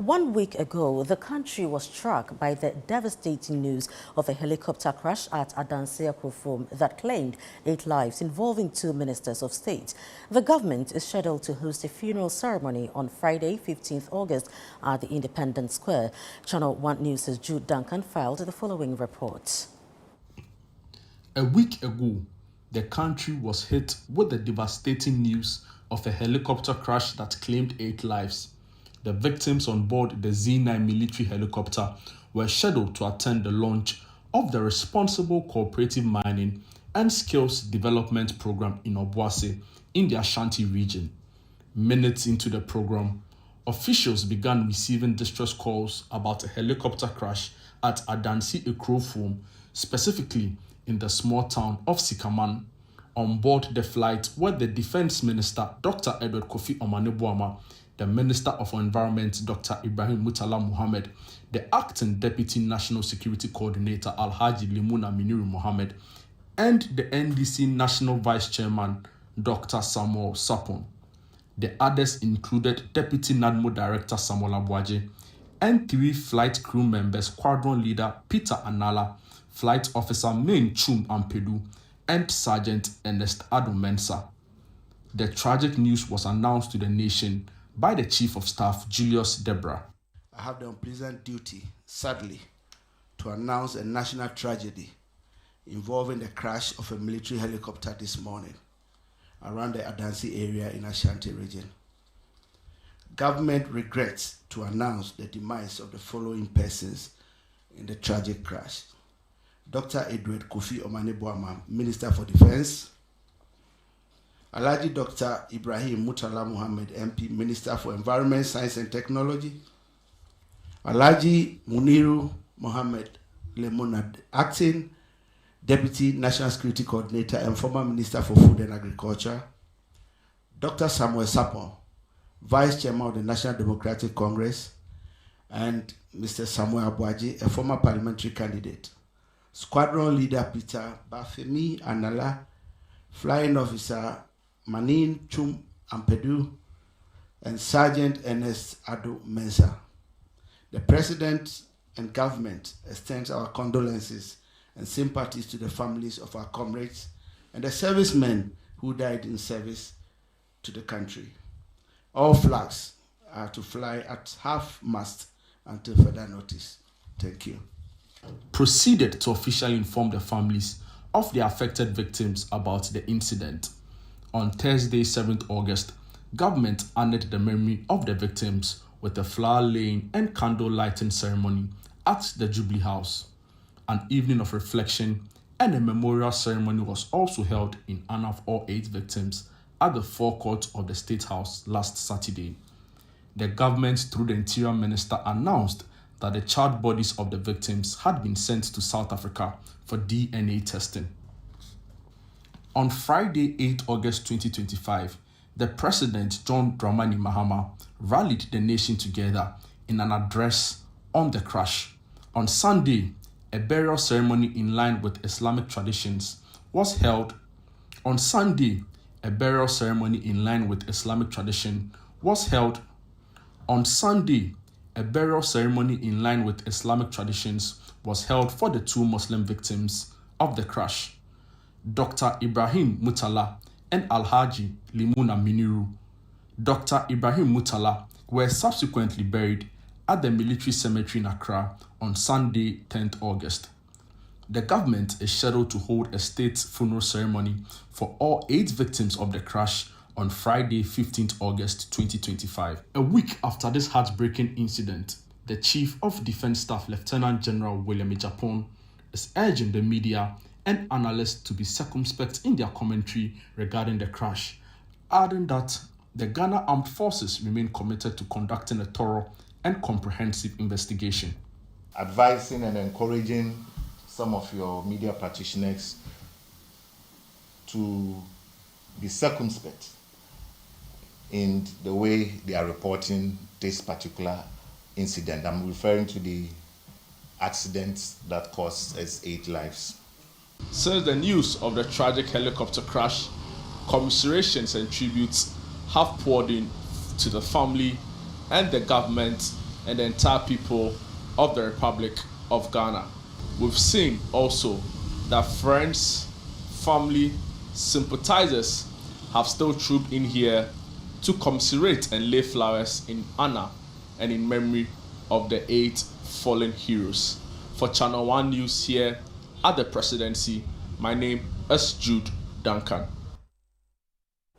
1 week ago, the country was struck by the devastating news of a helicopter crash at Adanse Akrofom that claimed 8 lives involving 2 ministers of state. The government is scheduled to host a funeral ceremony on Friday, 15th August at the Independence Square. ChannelOne News' Jude Duncan filed the following report. A week ago, the country was hit with the devastating news of a helicopter crash that claimed 8 lives. The victims on board the Z-9 military helicopter were scheduled to attend the launch of the Responsible Cooperative Mining and Skills Development Program in Obuasi in the Ashanti region. Minutes into the program, officials began receiving distress calls about a helicopter crash at Adanse Akrofom, specifically in the small town of Sikaman. On board the flight were the Defense Minister, Dr. Edward Kofi Omane-Boamah, the Minister of Environment, Dr. Ibrahim Murtala Mohammed, the Acting Deputy National Security Coordinator, Alhaji Limuna Miniru Mohammed, and the NDC National Vice Chairman, Dr. Samuel Sapon. The others included Deputy NADMO Director Samuel Abuaje and 3 flight crew members, Squadron Leader Peter Anala, Flight Officer Main Chum Ampedu, and Sergeant Ernest Ado Mensah. The tragic news was announced to the nation by the Chief of Staff, Julius Debra. I have the unpleasant duty, sadly, to announce a national tragedy involving the crash of a military helicopter this morning around the Adanse area in Ashanti region. Government regrets to announce the demise of the following persons in the tragic crash: Dr. Edward Kofi Omane-Boamah, Minister for Defense; Alhaji Dr. Ibrahim Murtala Mohammed, MP, Minister for Environment, Science and Technology; Alhaji Muniru Mohammed Lemuna, Acting Deputy National Security Coordinator and former Minister for Food and Agriculture; Dr. Samuel Sapon, Vice Chairman of the National Democratic Congress; and Mr. Samuel Abuaje, a former parliamentary candidate; Squadron Leader Peter Bafemi Anala, Flying Officer Manin Chum Ampedu, and Sergeant Ernest Ado Mensah. The President and government extends our condolences and sympathies to the families of our comrades and the servicemen who died in service to the country. All flags are to fly at half-mast until further notice. Thank you. Proceeded to officially inform the families of the affected victims about the incident. On Thursday, 7th August, government honored the memory of the victims with a flower laying and candle lighting ceremony at the Jubilee House. An evening of reflection and a memorial ceremony was also held in honor of all 8 victims at the forecourt of the State House last Saturday. The government, through the Interior Minister, announced that the charred bodies of the victims had been sent to South Africa for DNA testing. On Friday, 8 August 2025, the President, John Dramani Mahama, rallied the nation together in an address on the crash. On Sunday, a burial ceremony in line with Islamic traditions was held. On Sunday, a burial ceremony in line with Islamic tradition was held. On Sunday, a burial ceremony in line with Islamic traditions was held for the 2 Muslim victims of the crash, Dr. Ibrahim Murtala and Alhaji Limuna Miniru. Dr. Ibrahim Murtala were subsequently buried at the military cemetery in Accra on Sunday, 10th August. The government is scheduled to hold a state funeral ceremony for all 8 victims of the crash on Friday, 15th August 2025. A week after this heartbreaking incident, the Chief of Defense Staff, Lieutenant General William Ejapon, is urging the media and analysts to be circumspect in their commentary regarding the crash, adding that the Ghana Armed Forces remain committed to conducting a thorough and comprehensive investigation. Advising and encouraging some of your media practitioners to be circumspect in the way they are reporting this particular incident. I'm referring to the accident that cost us 8 lives. Since the news of the tragic helicopter crash, commiserations and tributes have poured in to the family and the government and the entire people of the Republic of Ghana. We've seen also that friends, family, sympathizers have still trooped in here to commiserate and lay flowers in honor and in memory of the 8 fallen heroes. For Channel One News here at the Presidency, my name is Jude Duncan.